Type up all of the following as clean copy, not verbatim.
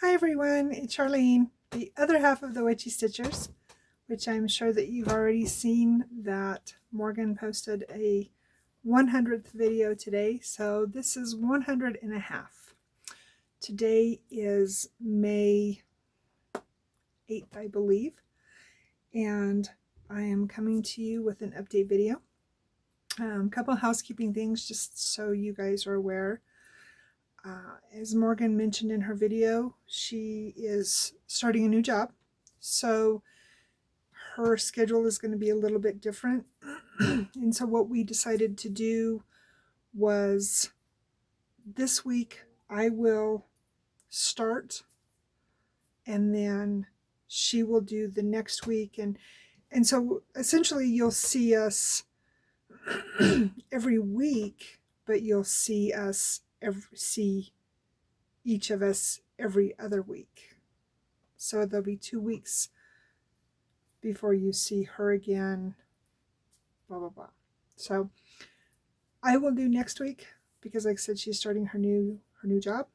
Hi everyone, it's Charlene, the other half of the Witchy Stitchers, which I'm sure that you've already seen that Morgan posted a 100th video today, so this is 100 and a half. Today is May 8th, I believe, and I am coming to you with an update video. A couple housekeeping things just so you guys are aware. As Morgan mentioned in her video, she is starting a new job, so her schedule is going to be a little bit different. And so what we decided to do was this week I will start, and then she will do the next week, and so essentially you'll see us every week, but you'll see each of us every other week. So there'll be 2 weeks before you see her again, blah, blah, blah. So I will do next week because, like I said, she's starting her new job,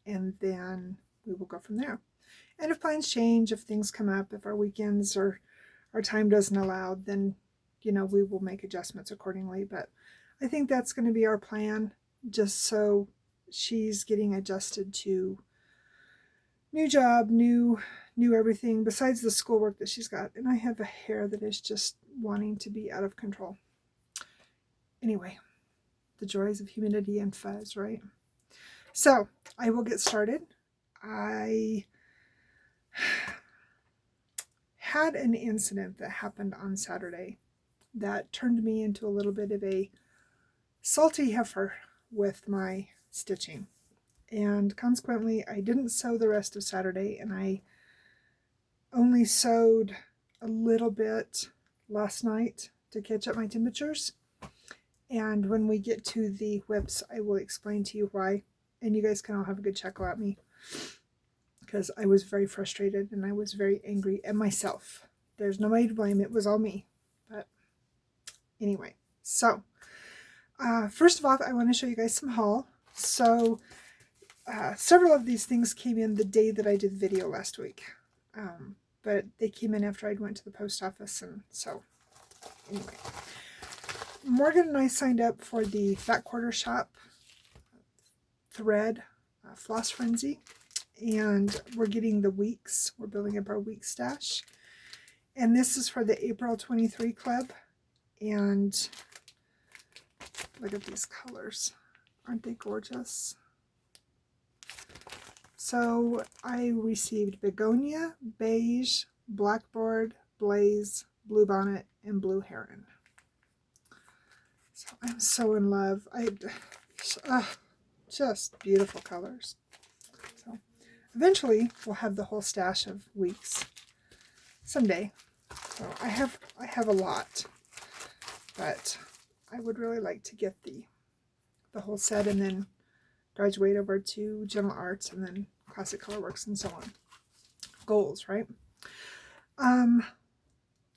and then we will go from there. And if plans change, if things come up, if our weekends or our time doesn't allow, then, we will make adjustments accordingly. But I think that's going to be our plan, just so she's getting adjusted to new job, new everything besides the schoolwork that she's got. And I have a hair that is just wanting to be out of control. Anyway, the joys of humidity and fuzz, right? So I will get started. I had an incident that happened on Saturday that turned me into a little bit of a salty heifer with my stitching. And consequently, I didn't sew the rest of Saturday, and I only sewed a little bit last night to catch up my temperatures. And when we get to the whips, I will explain to you why. And you guys can all have a good chuckle at me, because I was very frustrated and I was very angry at myself. There's nobody to blame. It was all me. But anyway, so first of all, I want to show you guys some haul. So several of these things came in the day that I did the video last week. But they came in after I'd went to the post office, and so anyway. Morgan and I signed up for the Fat Quarter Shop thread floss frenzy, and we're getting the weeks. We're building up our week stash, and this is for the April 23 club. And look at these colors, aren't they gorgeous? So I received begonia, beige, blackboard, blaze, bluebonnet, and blue heron. So I'm so in love. Just beautiful colors. So eventually we'll have the whole stash of weeks someday. So I have a lot, but I would really like to get the whole set and then graduate over to Gentle Arts and then Classic Colorworks and so on. Goals, right?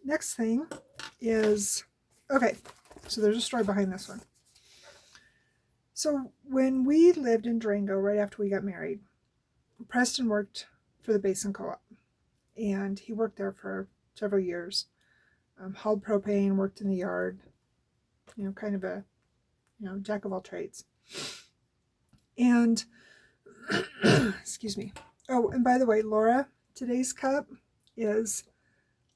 Next thing is, okay, so there's a story behind this one. So when we lived in Durango right after we got married, Preston worked for the Basin Co-op, and he worked there for several years. Hauled propane, worked in the yard, kind of a, jack of all trades. And excuse me. Oh, and by the way, Laura, today's cup is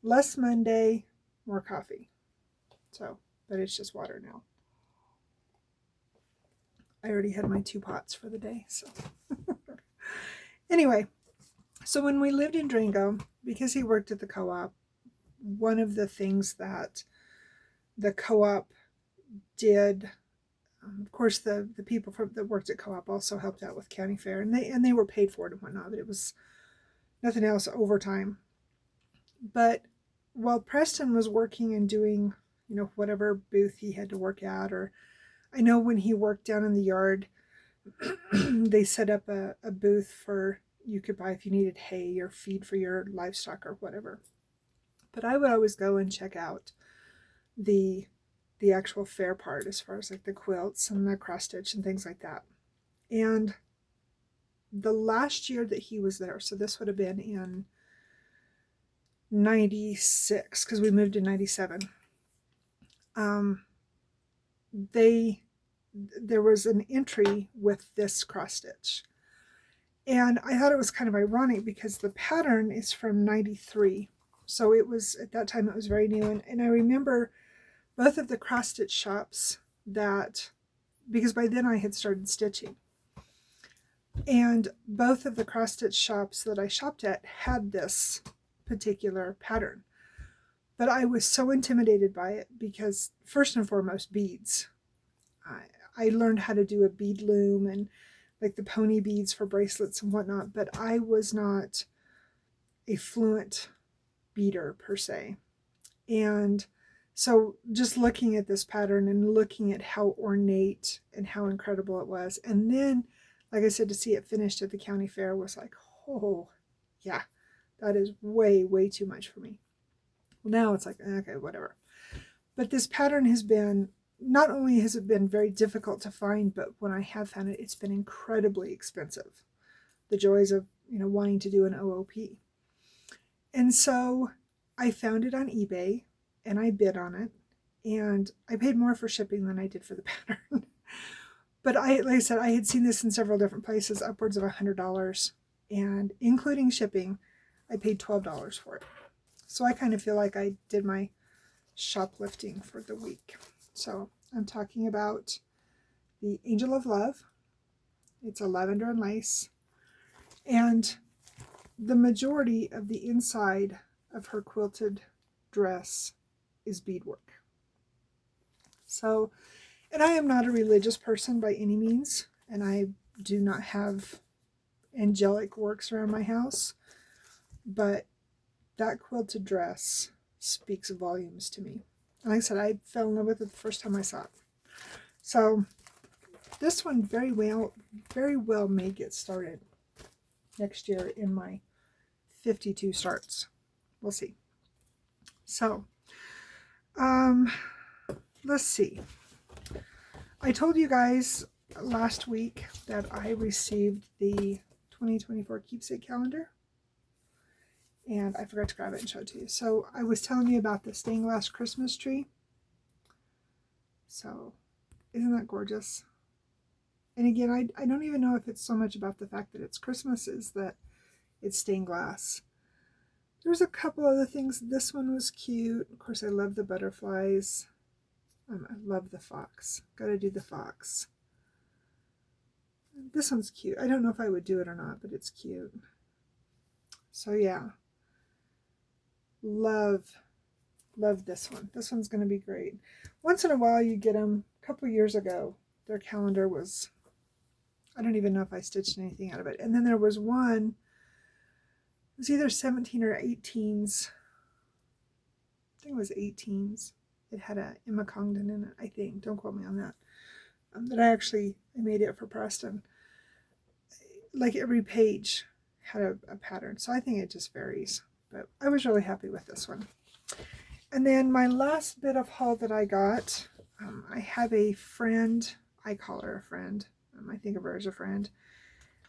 less Monday, more coffee. So, but it's just water now. I already had my 2 pots for the day, so. Anyway, so when we lived in Durango, because he worked at the co-op, one of the things that the co-op did, of course, the people that worked at co-op also helped out with county fair, and they were paid for it and whatnot, but it was nothing else overtime. But while Preston was working and doing, whatever booth he had to work at, or I know when he worked down in the yard, they set up a booth for you could buy if you needed hay or feed for your livestock or whatever. But I would always go and check out the actual fair part, as far as like the quilts and the cross stitch and things like that. And the last year that he was there, so this would have been in 96, because we moved in 97. There was an entry with this cross stitch, and I thought it was kind of ironic because the pattern is from 93, so it was, at that time, it was very new. And I remember both of the cross stitch shops that, because by then I had started stitching, and both of the cross stitch shops that I shopped at had this particular pattern. But I was so intimidated by it because, first and foremost, beads. I learned how to do a bead loom and like the pony beads for bracelets and whatnot, but I was not a fluent beader per se. And so just looking at this pattern and looking at how ornate and how incredible it was, and then, like I said, to see it finished at the county fair was like, oh yeah, that is way, way too much for me. Well, now it's like, okay, whatever. But this pattern has been, not only has it been very difficult to find, but when I have found it, it's been incredibly expensive. The joys of, wanting to do an OOP. And so I found it on eBay and I bid on it, and I paid more for shipping than I did for the pattern. But like I said, I had seen this in several different places, upwards of $100, and including shipping, I paid $12 for it. So I kind of feel like I did my shoplifting for the week. So I'm talking about the Angel of Love. It's a lavender and lace. And the majority of the inside of her quilted dress is beadwork. So, and I am not a religious person by any means, and I do not have angelic works around my house, but that quilted dress speaks volumes to me. And like I said, I fell in love with it the first time I saw it. So this one very well may get started next year in my 52 starts. We'll see. So, let's see. I told you guys last week that I received the 2024 keepsake calendar, and I forgot to grab it and show it to you. So I was telling you about the stained glass Christmas tree. So isn't that gorgeous? And again, I don't even know if it's so much about the fact that it's Christmas, is that it's stained glass. There's a couple other things. This one was cute. Of course, I love the butterflies. I love the fox. Gotta do the fox. This one's cute. I don't know if I would do it or not, but it's cute. So yeah. Love this one. This one's going to be great. Once in a while you get them. A couple years ago, their calendar was, I don't even know if I stitched anything out of it. And then there was one, it was either 17 or 18s. I think it was 18s. It had a Emma Congdon in it, I think. Don't quote me on that. That I made it for Preston. Like every page had a pattern. So I think it just varies. But I was really happy with this one. And then my last bit of haul that I got, I have a friend, I call her a friend, I think of her as a friend,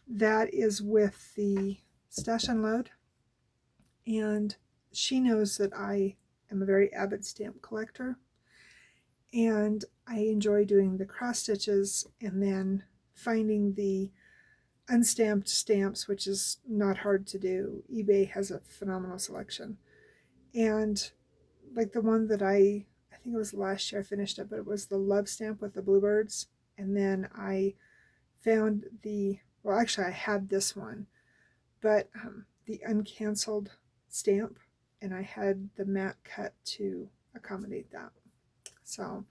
that is with the Stash Unload. And she knows that I am a very avid stamp collector. And I enjoy doing the cross stitches and then finding the unstamped stamps, which is not hard to do. eBay has a phenomenal selection. And like the one that I think it was last year I finished it, but it was the love stamp with the bluebirds. And then I found well, actually I had this one, but the uncanceled stamp, and I had the mat cut to accommodate that. So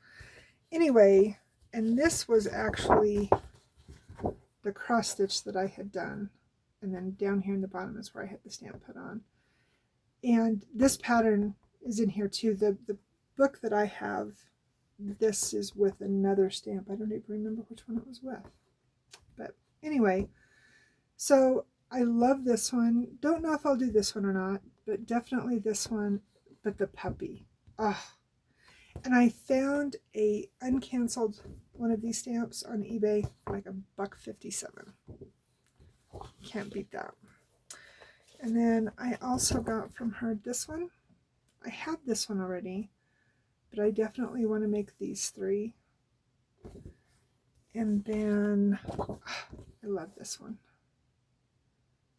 anyway, and this was actually the cross stitch that I had done, and then down here in the bottom is where I had the stamp put on. And this pattern is in here too. The book that I have, this is with another stamp. I don't even remember which one it was with. But anyway, so I love this one. Don't know if I'll do this one or not, but definitely this one. But the puppy. Oh. And I found a uncanceled one of these stamps on eBay for like $1.57. can't beat that. And then I also got from her this one. I had this one already, but I definitely want to make these 3. And then I love this one.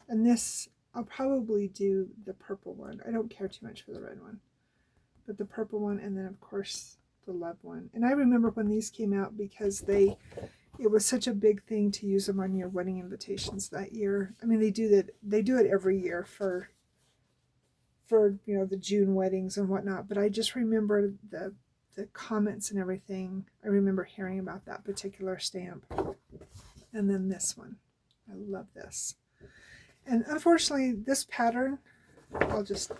And this, I'll probably do the purple one. I don't care too much for the red one, but the purple one, and then of course the love one. And I remember when these came out because it was such a big thing to use them on your wedding invitations that year. I mean, they do it every year for you know, the June weddings and whatnot, but I just remember the comments and everything. I remember hearing about that particular stamp. And then this one. I love this. And unfortunately, this pattern, I'll just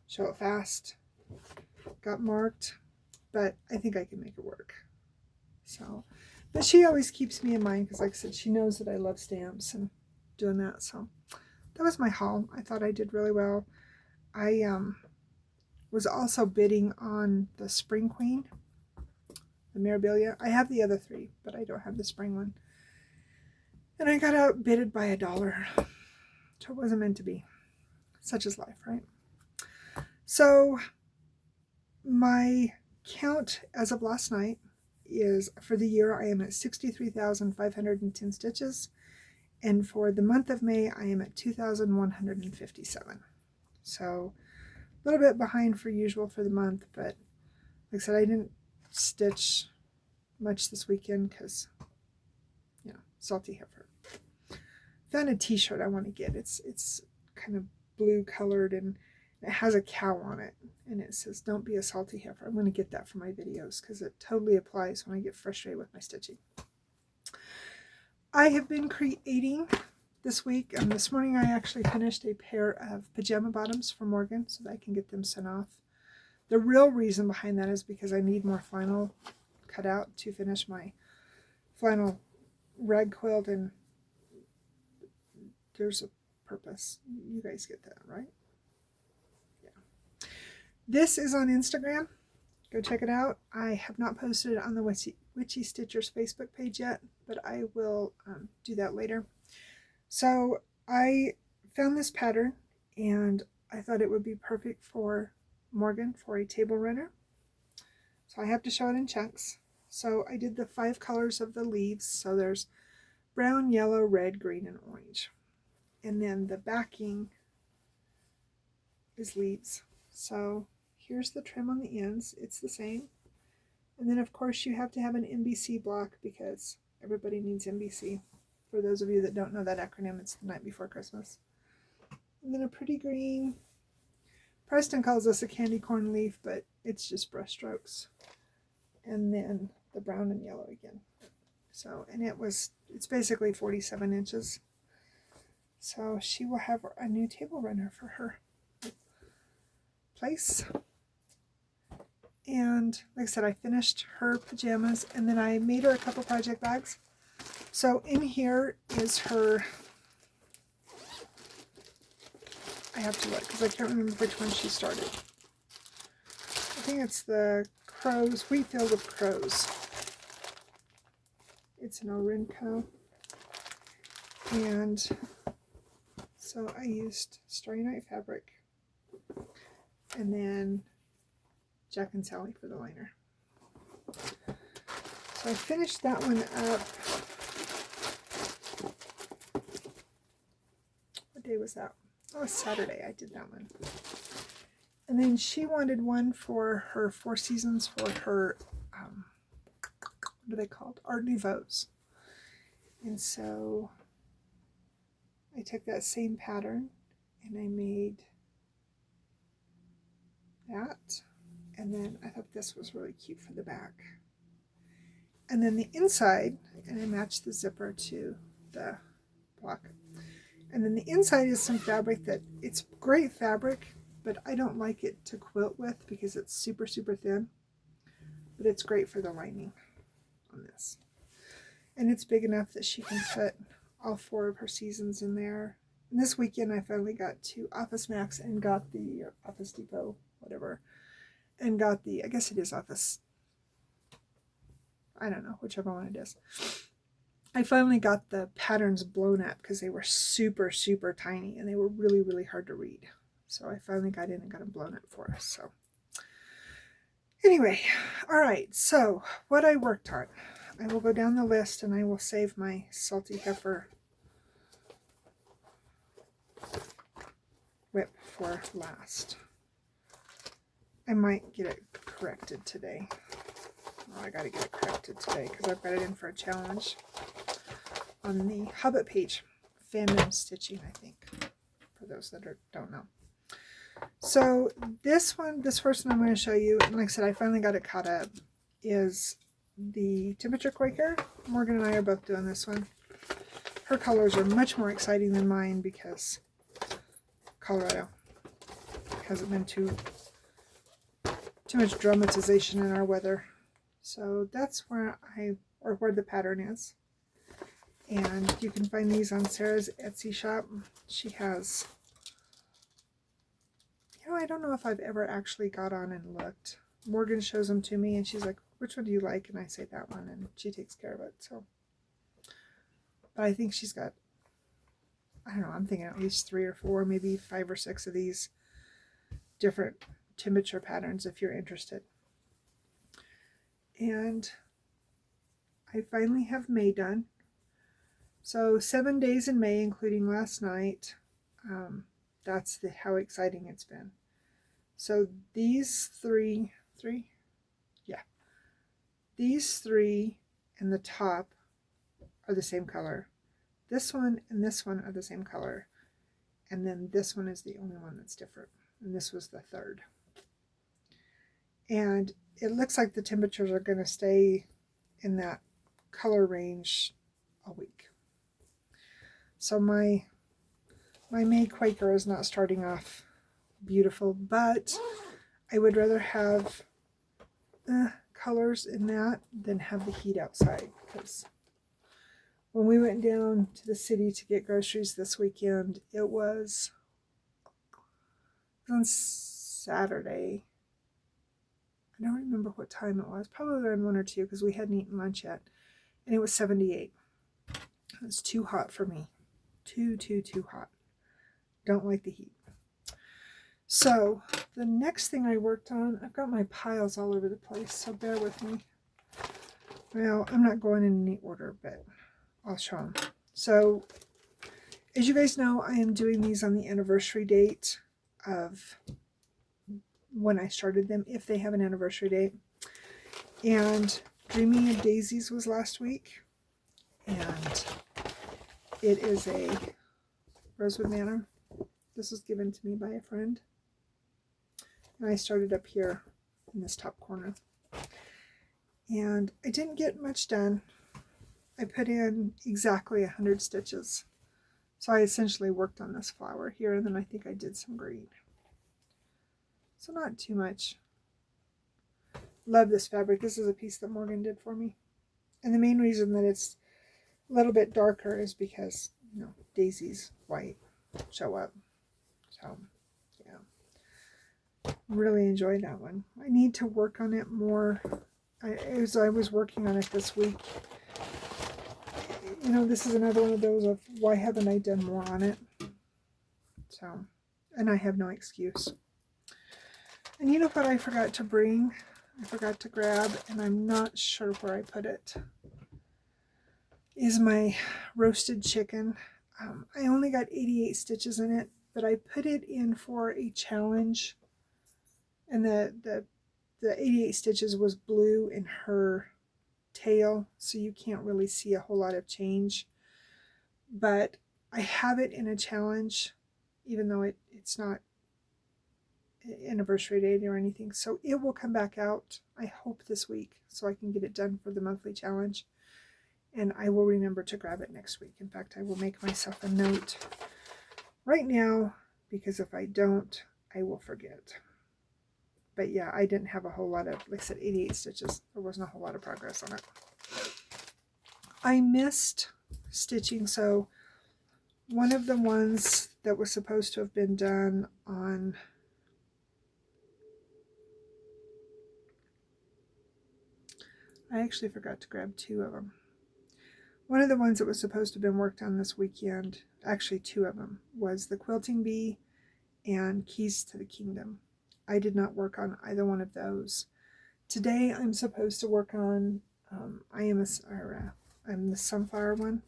show it fast, got marked, but I think I can make it work. So, but she always keeps me in mind because, like I said, she knows that I love stamps and doing that. So that was my haul. I thought I did really well. I was also bidding on the Spring Queen, the Mirabilia. I have the other 3, but I don't have the spring one. And I got outbidded by $1. So it wasn't meant to be. Such is life, right? So my count as of last night is, for the year, I am at 63,510 stitches. And for the month of May, I am at 2,157. So a little bit behind for usual for the month, but like I said, I didn't stitch much this weekend because, you know, salty heifer. Found a t-shirt I want to get. It's kind of blue colored and it has a cow on it and it says, "Don't be a salty heifer." I'm going to get that for my videos because it totally applies when I get frustrated with my stitching. I have been creating this week, and this morning I actually finished a pair of pajama bottoms for Morgan so that I can get them sent off. The real reason behind that is because I need more flannel cut out to finish my flannel rag quilt, and there's a purpose. You guys get that, right? Yeah. This is on Instagram. Go check it out. I have not posted it on the Witchy Stitchers Facebook page yet, but I will do that later. So I found this pattern and I thought it would be perfect for Morgan for a table runner. So I have to show it in chunks. So I did the 5 colors of the leaves. So there's brown, yellow, red, green, and orange. And then the backing is leaves. So here's the trim on the ends. It's the same. And then of course you have to have an NBC block because everybody needs NBC. For those of you that don't know that acronym, it's the night before Christmas. And then a pretty green. Preston calls this a candy corn leaf, but it's just brush strokes. And then the brown and yellow again. So, and it's basically 47 inches. So she will have a new table runner for her place. And like I said, I finished her pajamas and then I made her a couple project bags. So in here is her, I have to look because I can't remember which one she started. I think it's the crows, wheat field with crows. It's an Orinco. And so I used Starry Night fabric and then Jack and Sally for the liner. So I finished that one up. What day was that? Oh, Saturday I did that one. And then she wanted one for her 4 seasons for her, what are they called? Art Nouveaux. And so I took that same pattern and I made that. And then I thought this was really cute for the back. And then the inside, and I matched the zipper to the block. And then the inside is some fabric that, it's great fabric, but I don't like it to quilt with because it's super, super thin. But it's great for the lining on this. And it's big enough that she can fit all 4 of her seasons in there. And this weekend I finally got to Office Max and got the Office Depot, whatever. And got the, I guess it is Office, I don't know, whichever one it is. I finally got the patterns blown up because they were super, super tiny and they were really, really hard to read. So I finally got in and got them blown up for us. So anyway, all right, so what I worked on. I will go down the list and I will save my salty heifer whip for last. I might get it corrected today. Oh, I gotta get it corrected today because I've got it in for a challenge on the Hobbit page. Fandom stitching, I think, for those that don't know. So this first one I'm going to show you, and like I said, I finally got it caught up, is the Temperature Quaker. Morgan and I are both doing this one. Her colors are much more exciting than mine because Colorado hasn't been too much dramatization in our weather. So that's where where the pattern is. And you can find these on Sarah's Etsy shop. She has, I don't know if I've ever actually got on and looked. Morgan shows them to me and she's like, which one do you like? And I say that one, and she takes care of it. So, but I think she's got, I don't know, I'm thinking at least 3 or 4, maybe 5 or 6 of these different temperature patterns if you're interested. And I finally have May done. So 7 days in May, including last night. That's how exciting it's been. So these three, these 3 and the top are the same color. This one and this one are the same color. And then this one is the only one that's different. And this was the 3rd. And it looks like the temperatures are going to stay in that color range a week. So my May Quaker is not starting off beautiful, but I would rather have colors in that than have the heat outside, because when we went down to the city to get groceries this weekend, it was on Saturday. I don't remember what time it was, probably around 1 or 2 because we hadn't eaten lunch yet, and it was 78. It was too hot for me. Too hot. Don't like the heat. So the next thing I worked on, I've got my piles all over the place, so bear with me. Well, I'm not going in any order, but I'll show them. So as you guys know, I am doing these on the anniversary date of when I started them, if they have an anniversary date. And Dreaming of Daisies was last week, and it is a Rosewood Manor. This was given to me by a friend, and I started up here in this top corner, and I didn't get much done. I put in exactly 100 stitches, so I essentially worked on this flower here, and then I think I did some green, so not too much. Love this fabric. This is a piece that Morgan did for me, and the main reason that it's a little bit darker is because, daisies white show up. So yeah, really enjoyed that one. I need to work on it more. As I was working on it this week, this is another one of those of why haven't I done more on it? So, and I have no excuse. And you know what I forgot to bring? I forgot to grab, and I'm not sure where I put it, is my roasted chicken. I only got 88 stitches in it, but I put it in for a challenge, and the 88 stitches was blue in her tail, so you can't really see a whole lot of change. But I have it in a challenge, even though it's not anniversary date or anything, so it will come back out, I hope, this week, so I can get it done for the monthly challenge, and I will remember to grab it next week. In fact, I will make myself a note right now, because if I don't, I will forget. But yeah, I didn't have a whole lot of, like I said, 88 stitches. There wasn't a whole lot of progress on it. I missed stitching, so one of the ones that was supposed to have been done on I actually forgot to grab 2 of them. One of the ones that was supposed to have been worked on this weekend, actually two of them, was the Quilting Bee and Keys to the Kingdom. I did not work on either one of those. Today I'm supposed to work on I'm the Sunflower one,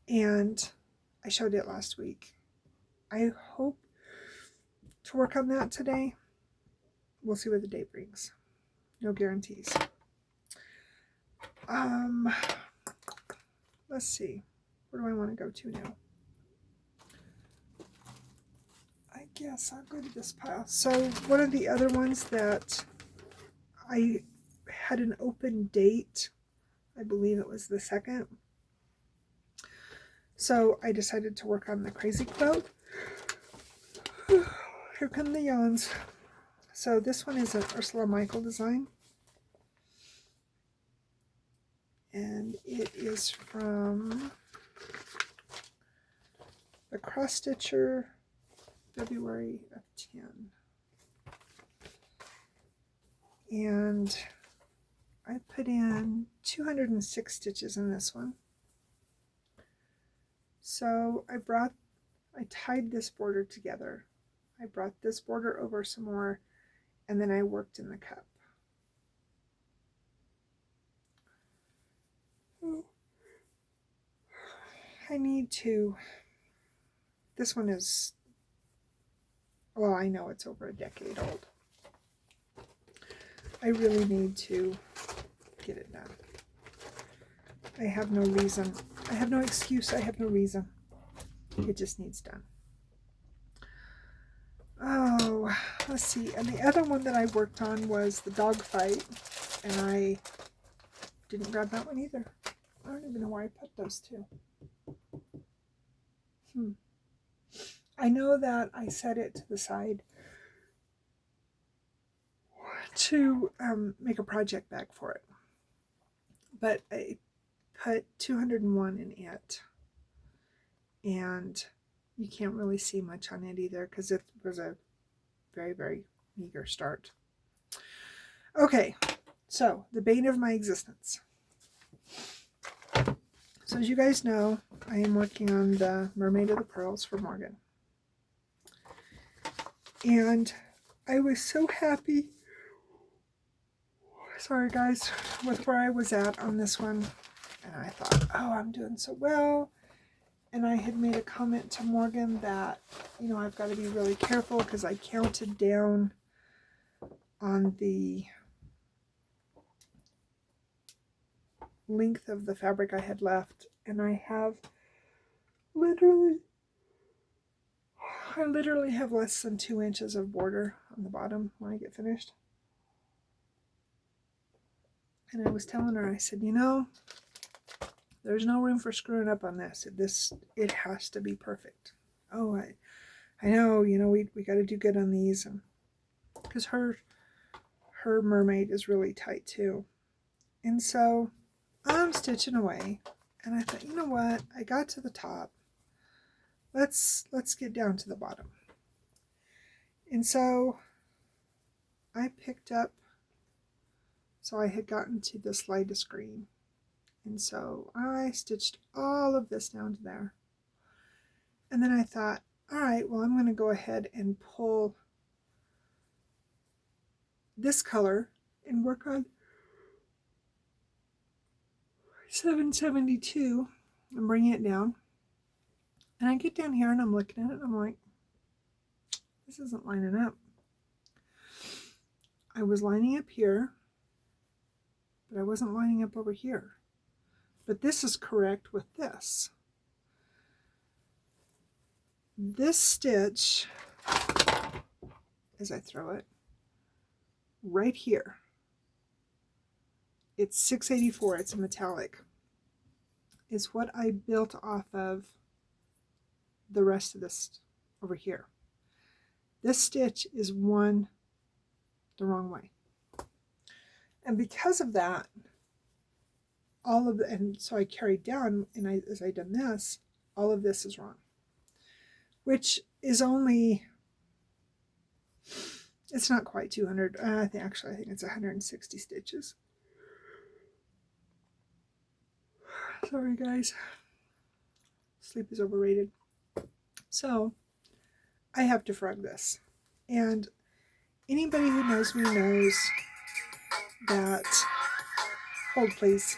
and I showed it last week. I hope to work on that today. We'll see what the day brings. No guarantees. Let's see. Where do I want to go to now? I guess I'll go to this pile. So one of the other ones that I had an open date, I believe it was the 2nd. So I decided to work on the Crazy Quilt. Here come the yawns. So this one is an Ursula Michael design. And it is from the Cross Stitcher, February of 10. And I put in 206 stitches in this one. So I tied this border together. I brought this border over some more, and then I worked in the cup. I need to, this one is, well, I know it's over a decade old. I really need to get it done. I have no reason. I have no excuse. I have no reason. It just needs done. Oh, let's see. And the other one that I worked on was the dog fight, and I didn't grab that one either. I don't even know where I put those two. I know that I set it to the side to make a project bag for it, but I put 201 in it, and you can't really see much on it either because it was a very, very meager start. Okay, so the bane of my existence. So as you guys know, I am working on the Mermaid of the Pearls for Morgan. And I was so happy, sorry guys, with where I was at on this one. And I thought, oh, I'm doing so well. And I had made a comment to Morgan that, you know, I've got to be really careful because I counted down on the length of the fabric I had left, and I literally have less than 2 inches of border on the bottom when I get finished. And I was telling her, I said, you know, there's no room for screwing up on this. It has to be perfect. Oh, I know, you know, we got to do good on these, and because her mermaid is really tight too. And so I'm stitching away, and I thought, you know what? I got to the top. Let's get down to the bottom. And so I picked up, so I had gotten to this lightest green. And so I stitched all of this down to there. And then I thought, all right, well, I'm going to go ahead and pull this color and work on 772 and bring it down. And I get down here and I'm looking at it and I'm like, this isn't lining up. I was lining up here, but I wasn't lining up over here. But this is correct with this. This stitch, as I throw it, right here, it's 684, it's a metallic, is what I built off of the rest of this over here. This stitch is one the wrong way. And because of that, and so I carried down, and as I done this, all of this is wrong. Which is only, it's not quite 200, I think it's 160 stitches. Sorry guys, sleep is overrated. So I have to frog this, and anybody who knows me knows that, hold please.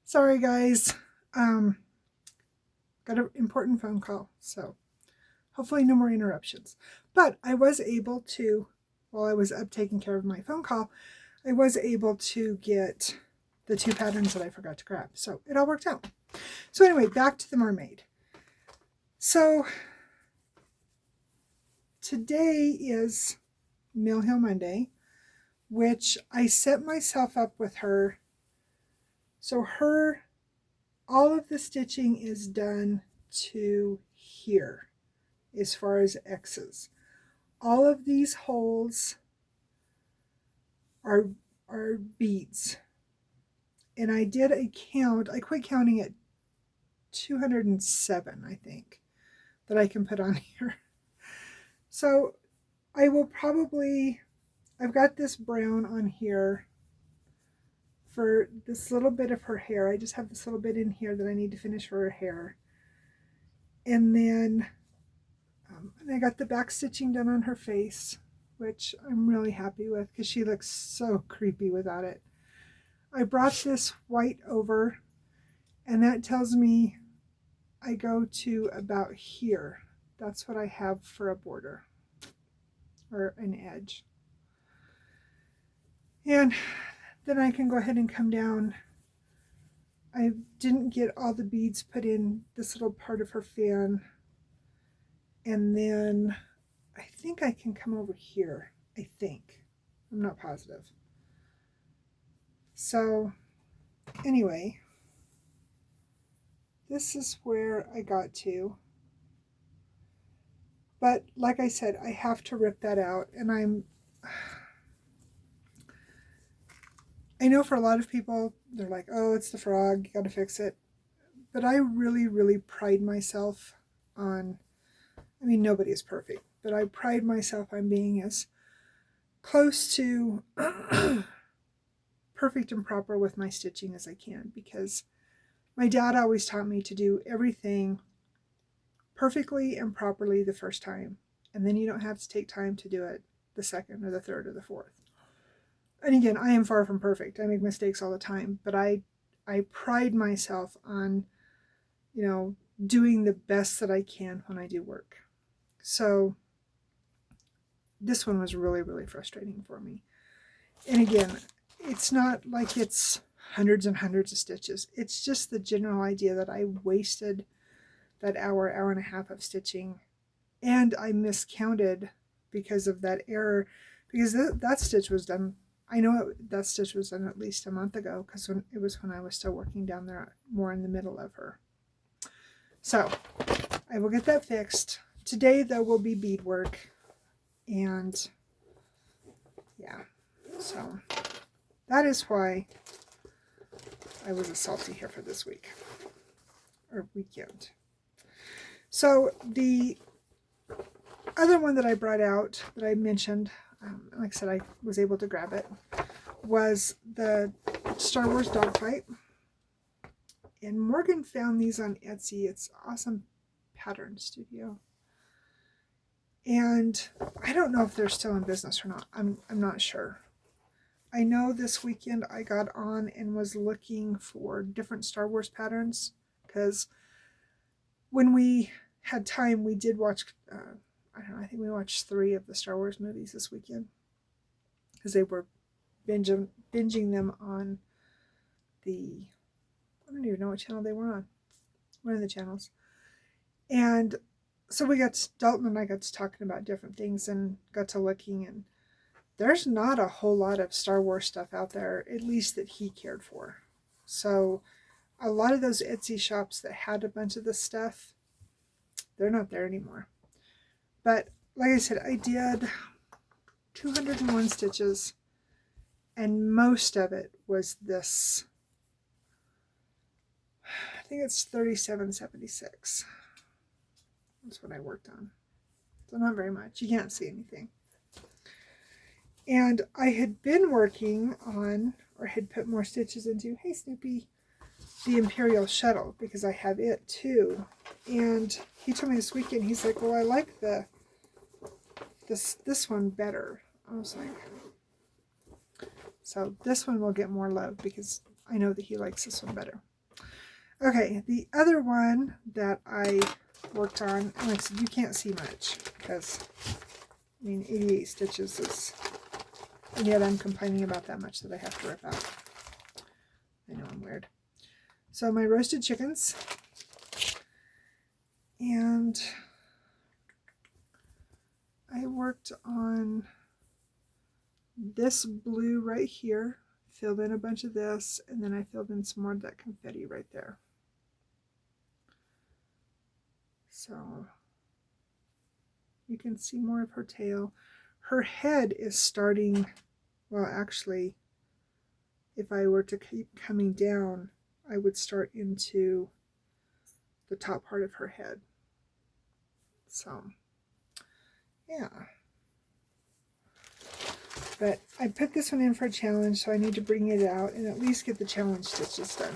Sorry guys, got an important phone call, so hopefully no more interruptions. But I was able to, while I was up taking care of my phone call, I was able to get the 2 patterns that I forgot to grab. So it all worked out. So anyway, back to the mermaid. So today is Mill Hill Monday, which I set myself up with her. So all of the stitching is done to here as far as X's. All of these holes are beads. And I did a count. I quit counting at 207, I think, that I can put on here. So I will probably, I've got this brown on here for this little bit of her hair. I just have this little bit in here that I need to finish for her hair. And then I got the back stitching done on her face, which I'm really happy with because she looks so creepy without it. I brought this white over, and that tells me I go to about here. That's what I have for a border or an edge. And then I can go ahead and come down. I didn't get all the beads put in this little part of her fan. And then I think I can come over here. I think. I'm not positive. So anyway, this is where I got to. But like I said, I have to rip that out. And I know for a lot of people, they're like, oh, it's the frog, you got to fix it. But I really, really pride myself on, I mean, nobody is perfect, but I pride myself on being as close to perfect and proper with my stitching as I can, because my dad always taught me to do everything perfectly and properly the first time, and then you don't have to take time to do it the second or the third or the fourth. And again, I am far from perfect. I make mistakes all the time, but I pride myself on, you know, doing the best that I can when I do work. So this one was really, really frustrating for me. And again, it's not like it's hundreds and hundreds of stitches. It's just the general idea that I wasted that hour and a half of stitching, and I miscounted because of that error, because that stitch was done, I know that stitch was done at least a month ago, because it was when I was still working down there more in the middle of her. So I will get that fixed. Today though will be beadwork, and yeah, so that is why I was a salty here for this week, or weekend. So the other one that I brought out that I mentioned, like I said, I was able to grab it, was the Star Wars dogfight. And Morgan found these on Etsy. It's Awesome Pattern Studio. And I don't know if they're still in business or not. I'm not sure. I know this weekend I got on and was looking for different Star Wars patterns, because when we had time, we did watch, I don't know, I think we watched 3 of the Star Wars movies this weekend, because they were binging them on the, I don't even know what channel they were on, one of the channels. And so Dalton and I got to talking about different things and got to looking, and there's not a whole lot of Star Wars stuff out there, at least that he cared for. So a lot of those Etsy shops that had a bunch of this stuff, they're not there anymore. But like I said, I did 201 stitches, and most of it was this, I think it's 3776. That's what I worked on. So not very much. You can't see anything. And I had been working on, or had put more stitches into, hey Snoopy, the Imperial Shuttle, because I have it too. And he told me this weekend, he's like, well, I like this one better. I was like, so this one will get more love because I know that he likes this one better. Okay, the other one that I worked on, and like I said, you can't see much because, I mean, 88 stitches is, and yet I'm complaining about that much that I have to rip out. I know I'm weird. So my roasted chickens, and I worked on this blue right here, filled in a bunch of this, and then I filled in some more of that confetti right there. So you can see more of her tail. Her head is starting, well, actually, if I were to keep coming down, I would start into the top part of her head. So, yeah. But I put this one in for a challenge, so I need to bring it out and at least get the challenge stitches done.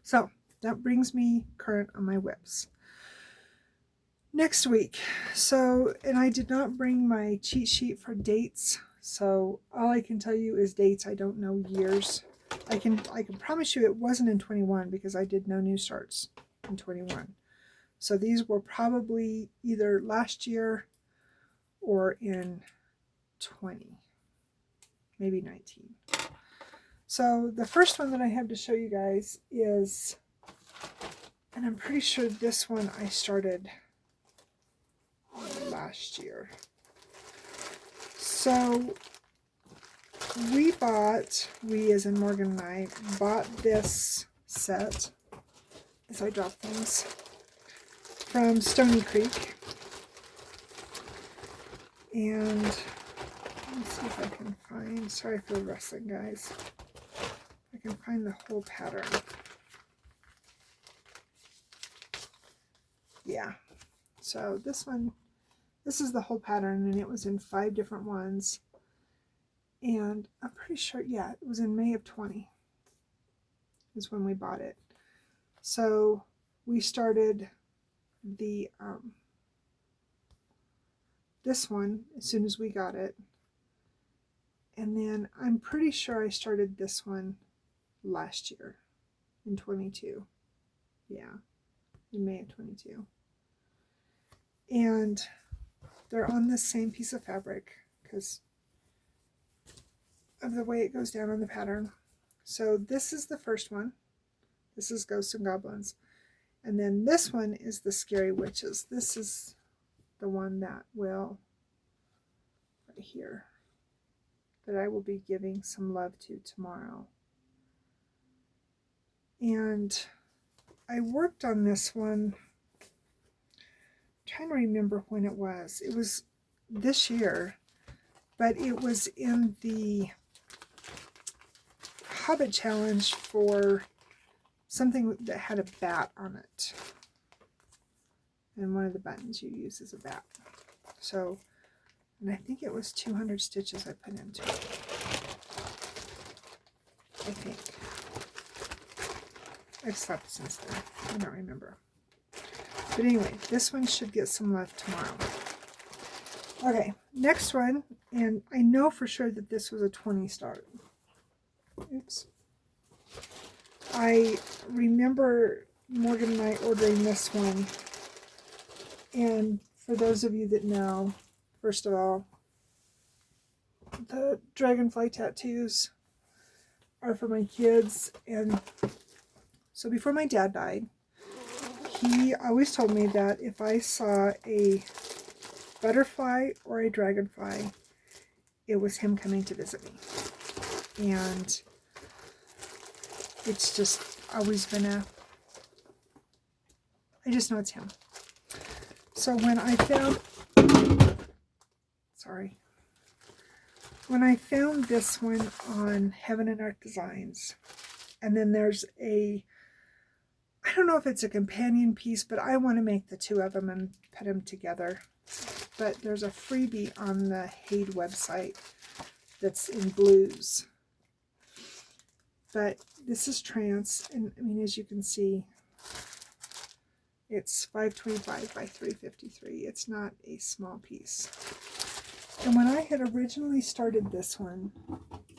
So, that brings me current on my whips. Next week, so, and I did not bring my cheat sheet for dates, so all I can tell you is dates. I don't know years. I can promise you it wasn't in 21 because I did no new starts in 21. So these were probably either last year or in 20, maybe 19. So the first one that I have to show you guys is, and I'm pretty sure this one I started last year. So we as in Morgan and I, bought this set, as I drop things, from Stony Creek. And let me see if I can find, sorry for the rustling guys, I can find the whole pattern. Yeah, so this one, this is the whole pattern, and it was in 5 different ones. And I'm pretty sure, yeah, it was in May of 20 is when we bought it. So we started the this one as soon as we got it. And then I'm pretty sure I started this one last year in 22. Yeah, in May of 22. And they're on the same piece of fabric because of the way it goes down on the pattern. So this is the first one. This is Ghosts and Goblins. And then this one is the Scary Witches. This is the one that will, right here, that I will be giving some love to tomorrow. And I worked on this one, I'm trying to remember when it was. It was this year, but it was in the Hobbit Challenge for something that had a bat on it. And one of the buttons you use is a bat. So, and I think it was 200 stitches I put into it. I think. I've slept since then. I don't remember. But anyway, this one should get some love tomorrow. Okay, next one, and I know for sure that this was a 20 start. Oops. I remember Morgan and I ordering this one, and for those of you that know, first of all, the dragonfly tattoos are for my kids. And so before my dad died, he always told me that if I saw a butterfly or a dragonfly, it was him coming to visit me. And it's just always been I just know it's him. So when I found, when I found this one on Heaven and Earth Designs, and then there's I don't know if it's a companion piece, but I want to make the two of them and put them together. but there's a freebie on the Haid website that's in blues. But this is trance, and I mean, as you can see, it's 525 by 353. It's not a small piece. And when I had originally started this one,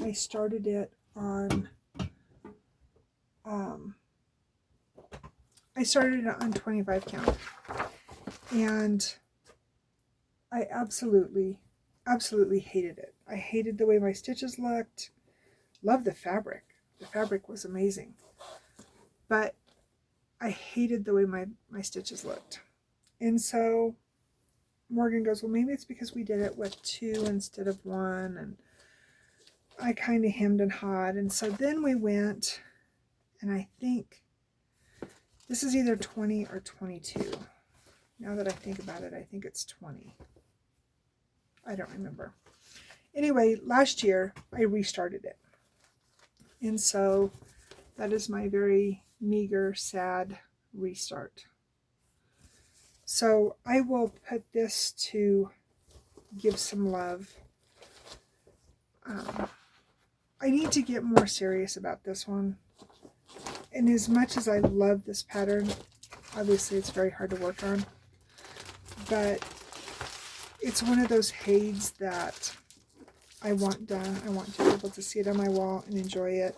I started it on 25 count, and I absolutely hated it. I hated the way my stitches looked. Loved the fabric. The fabric was amazing, but I hated the way my stitches looked. And so Morgan goes, well, maybe it's because we did it with 2 instead of 1, and I kind of hemmed and hawed. And so then we went, and I think this is either 20 or 22. Now that I think about it, I think it's 20. I don't remember. Anyway, last year I restarted it. And so that is my very meager, sad restart. So I will put this to give some love. I need to get more serious about this one. And as much as I love this pattern, obviously it's very hard to work on. But it's one of those Haids that I want done. I want to be able to see it on my wall and enjoy it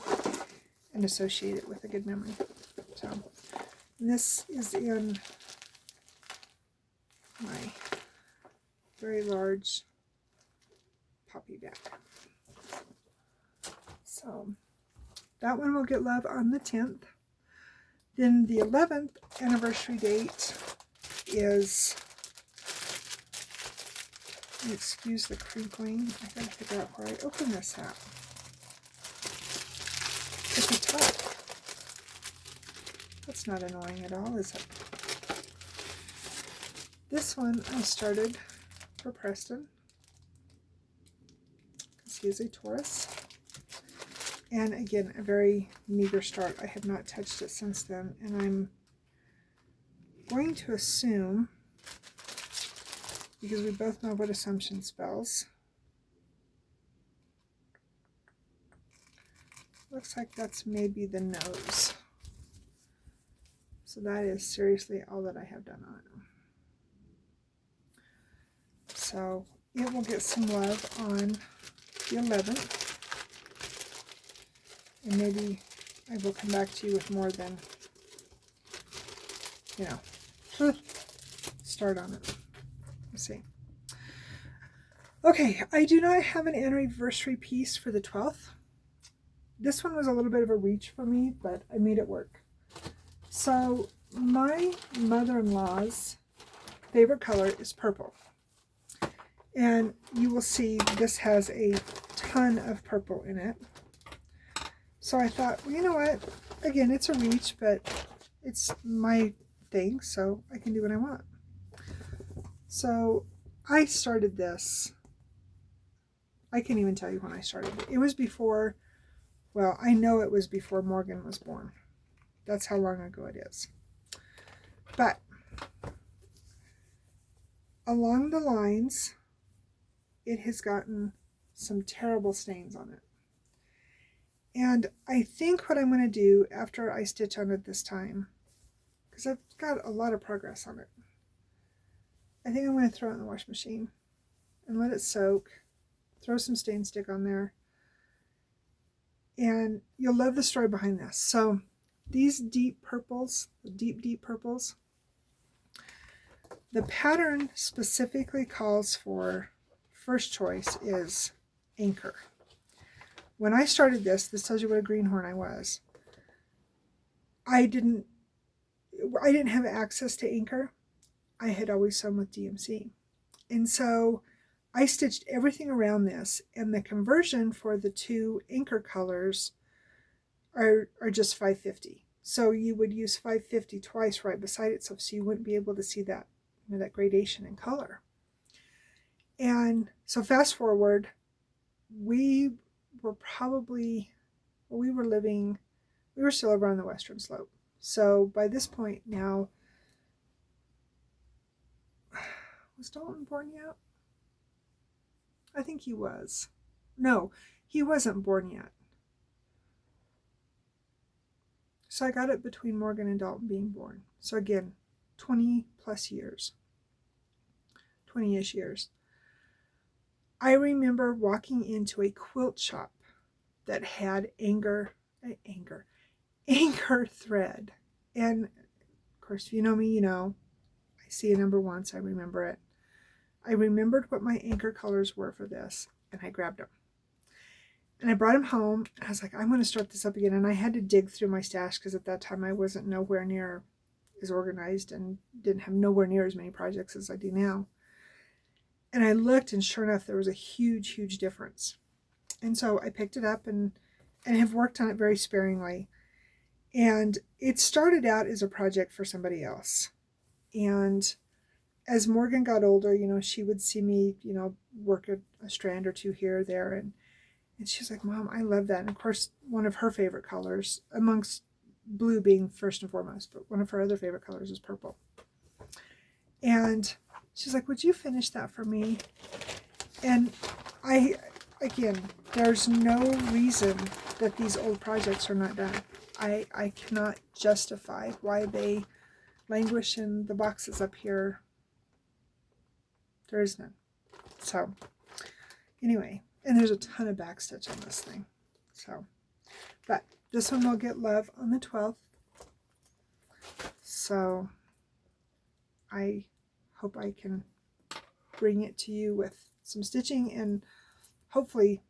and associate it with a good memory. So, and this is in my very large poppy bag. So that one will get love on the 10th. Then the 11th anniversary date is, excuse the crinkling, I gotta figure out where I open this at. At the top. That's not annoying at all, is it? This one I started for Preston, because he is a Taurus. And again, a very meager start. I have not touched it since then, and I'm going to assume, because we both know what assumption spells, looks like that's maybe the nose. So that is seriously all that I have done on it. So it will get some love on the 11th. And maybe I will come back to you with more than, you know, start on it. Let's see. Okay, I do not have an anniversary piece for the 12th. This one was a little bit of a reach for me, but I made it work. So my mother-in-law's favorite color is purple. And you will see this has a ton of purple in it. So I thought, well, you know what? Again, it's a reach, but it's my thing, so I can do what I want. So I started this. I can't even tell you when I started it. It was before, well, I know it was before Morgan was born. That's how long ago it is. But along the lines, it has gotten some terrible stains on it. And I think what I'm going to do after I stitch on it this time, because I've got a lot of progress on it, I think I'm going to throw it in the wash machine and let it soak, throw some stain stick on there, and you'll love the story behind this. So these deep purples, the deep purples, the pattern specifically calls for, first choice is anchor. When I started this tells you what a greenhorn I was. I didn't have access to anchor. I had always sewn with DMC. And so I stitched everything around this, and the conversion for the 2 anchor colors are just 550. So you would use 550 twice right beside it, so you wouldn't be able to see that, you know, that gradation in color. And so fast forward, we were probably, well, we were still over on the western slope. So by this point now, Was Dalton born yet? I think he was. No, he wasn't born yet. So I got it between Morgan and Dalton being born. So again, 20 plus years. 20-ish years. I remember walking into a quilt shop that had anchor thread. And of course, if you know me, you know, I see a number once, I remember it. I remembered what my anchor colors were for this, and I grabbed them. And I brought them home, and I was like, I'm going to start this up again. And I had to dig through my stash because at that time I wasn't nowhere near as organized and didn't have nowhere near as many projects as I do now. And I looked, and sure enough, there was a huge, huge difference. And so I picked it up and have worked on it very sparingly. And it started out as a project for somebody else. And as Morgan got older, you know, she would see me, you know, work a strand or two here or there. And she's like, Mom, I love that. And of course, one of her favorite colors, amongst blue being first and foremost, but one of her other favorite colors is purple. And she's like, would you finish that for me? And again, there's no reason that these old projects are not done. I cannot justify why they languish in the boxes up here. There is none. So anyway, and there's a ton of backstitch on this thing. So, but this one will get love on the 12th. So I hope I can bring it to you with some stitching and hopefully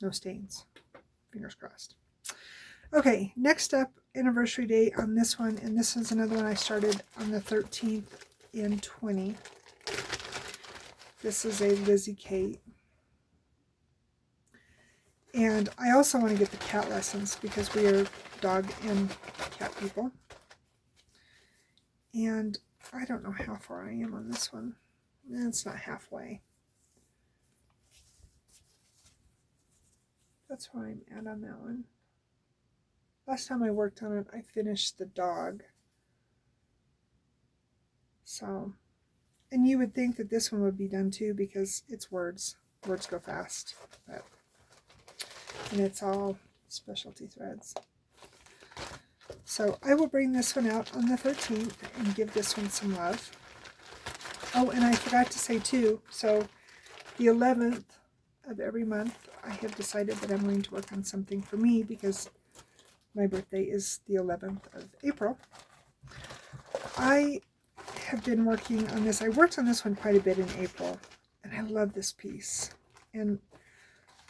no stains. Fingers crossed. Okay, next up, anniversary date on this one, and this is another one I started on the 13th in 20. This is a Lizzie Kate. And I also want to get the cat lessons because we are dog and cat people. And I don't know how far I am on this one. It's not halfway. That's where I'm at on that one. Last time I worked on it, I finished the dog. So, and you would think that this one would be done too because it's words. Words go fast. But, and it's all specialty threads. So I will bring this one out on the 13th and give this one some love. Oh, and I forgot to say too, so the 11th of every month, I have decided that I'm going to work on something for me because my birthday is the 11th of April. I have been working on this. I worked on this one quite a bit in April, and I love this piece. And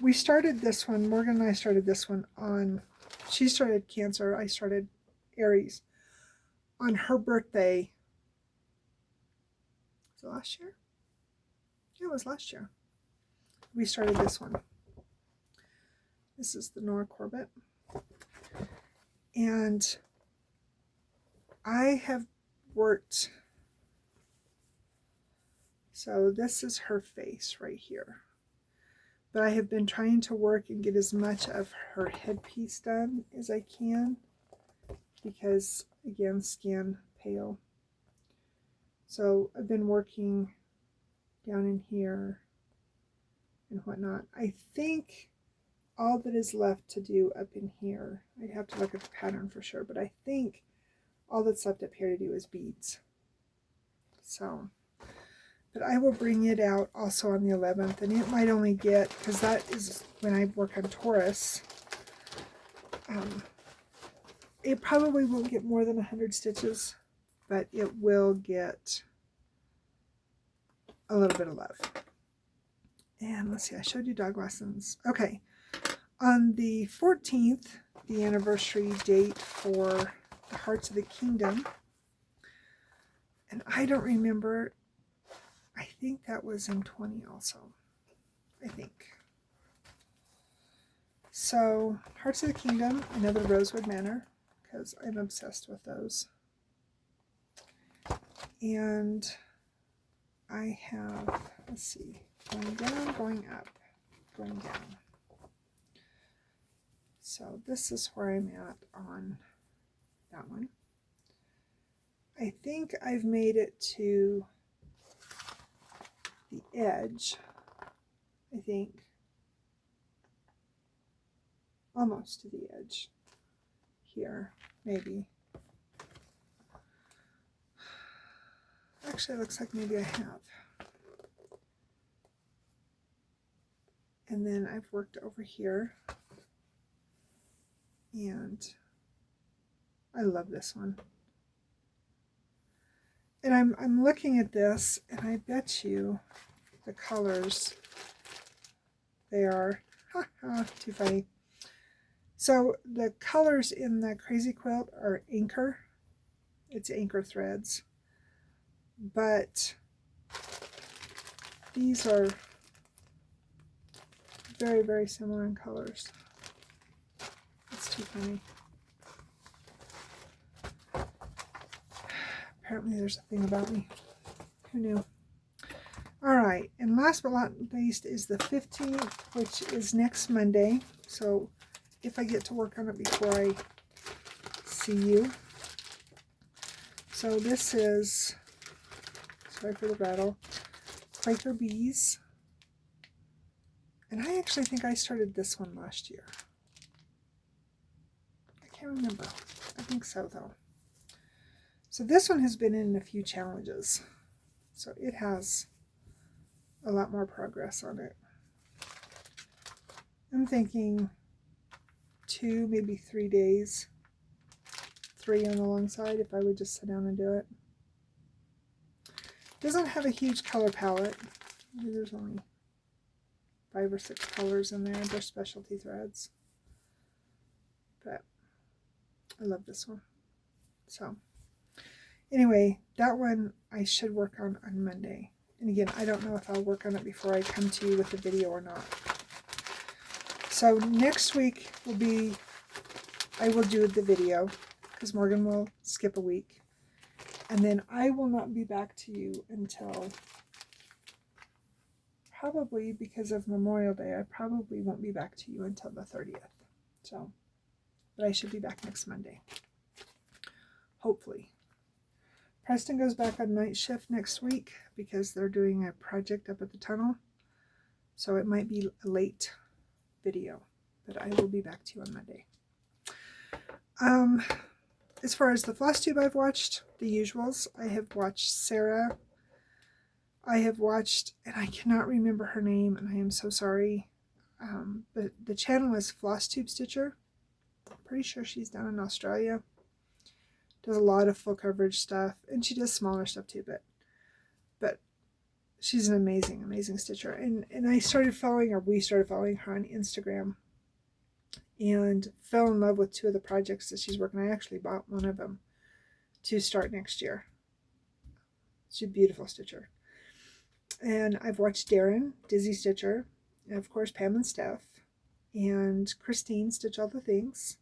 we started this one, Morgan and I started this one on, she started Cancer, I started Aries, on her birthday. Was it last year? Yeah, it was last year. We started this one. This is the Nora Corbett. And I have worked, so this is her face right here. But I have been trying to work and get as much of her headpiece done as I can because, again, skin pale. So I've been working down in here and whatnot. I think all that is left to do up in here, I'd have to look at the pattern for sure, but I think all that's left up here to do is beads. So, but I will bring it out also on the 11th, and it might only get, because that is when I work on Taurus, it probably won't get more than 100 stitches, but it will get a little bit of love. And let's see, I showed you dog lessons. Okay, on the 14th, the anniversary date for the Hearts of the Kingdom, and I don't remember, I think that was in 20 also, I think. So, Hearts of the Kingdom, another Rosewood Manor, because I'm obsessed with those. And I have, let's see, going down, going up, going down. So this is where I'm at on that one. I think I've made it to the edge, I think. Almost to the edge here, maybe. Actually, it looks like maybe I have. And then I've worked over here, and I love this one. And I'm looking at this, and I bet you the colors, they are, too funny. So the colors in the Crazy Quilt are Anchor. It's Anchor threads. But these are very, very similar in colors. It's too funny. Apparently there's a thing about me. Who knew? Alright, and last but not least is the 15th, which is next Monday. So if I get to work on it before I see you. So this is, sorry for the rattle, Quaker Bees. And I actually think I started this one last year. I can't remember. I think so though. So this one has been in a few challenges. So it has a lot more progress on it. I'm thinking 2, maybe 3 days. 3 on the long side if I would just sit down and do it. Doesn't have a huge color palette. Maybe there's only 5 or 6 colors in there. They're specialty threads. But I love this one. So anyway, that one I should work on Monday. And again, I don't know if I'll work on it before I come to you with a video or not. So next week will be, I will do the video because Morgan will skip a week. And then I will not be back to you until probably, because of Memorial Day, I probably won't be back to you until the 30th. So, but I should be back next Monday. Hopefully. Preston goes back on night shift next week because they're doing a project up at the tunnel. So it might be a late video, but I will be back to you on Monday. As far as the Flosstube I've watched, the usuals. I have watched Sarah. I have watched, and I cannot remember her name, and I am so sorry. But the channel is Flosstube Stitcher. I'm pretty sure she's down in Australia. Does a lot of full coverage stuff, and she does smaller stuff too, but she's an amazing, amazing stitcher. And I started following, or we started following her on Instagram, and fell in love with 2 of the projects that she's working on. I actually bought one of them to start next year. She's a beautiful stitcher. And I've watched Darren, Dizzy Stitcher, and of course Pam and Steph, and Christine Stitch All the Things.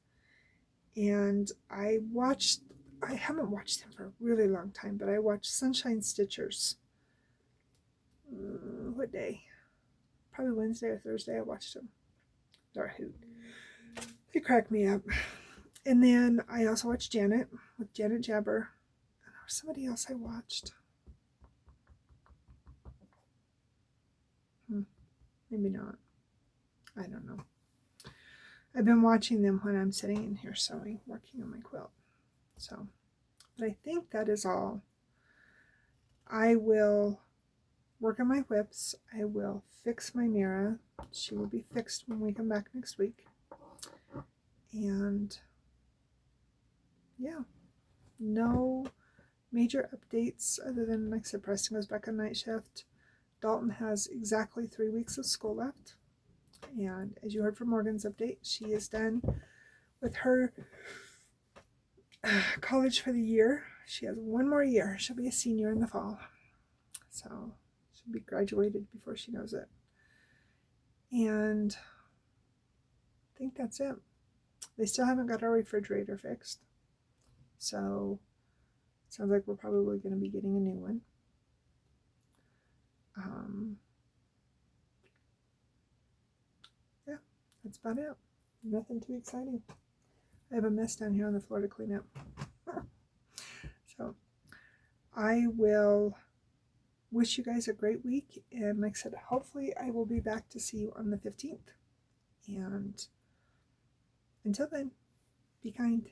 And I haven't watched them for a really long time, but I watched Sunshine Stitchers. What day? Probably Wednesday or Thursday I watched them. They're a hoot. They crack me up. And then I also watched Janet with Janet Jabber. And there was somebody else I watched. Maybe not. I don't know. I've been watching them when I'm sitting in here sewing, working on my quilt. So, but I think that is all. I will work on my whips. I will fix my Mira. She will be fixed when we come back next week. And yeah, no major updates other than, like I said, Preston goes back on night shift. Dalton has exactly 3 weeks of school left. And as you heard from Morgan's update, she is done with her college for the year. She has 1 more year. She'll be a senior in the fall. So she'll be graduated before she knows it. And I think that's it. They still haven't got our refrigerator fixed. So it sounds like we're probably going to be getting a new one. Yeah, that's about it. Nothing too exciting. I have a mess down here on the floor to clean up. So I will wish you guys a great week. And like I said, hopefully I will be back to see you on the 15th. And until then, be kind.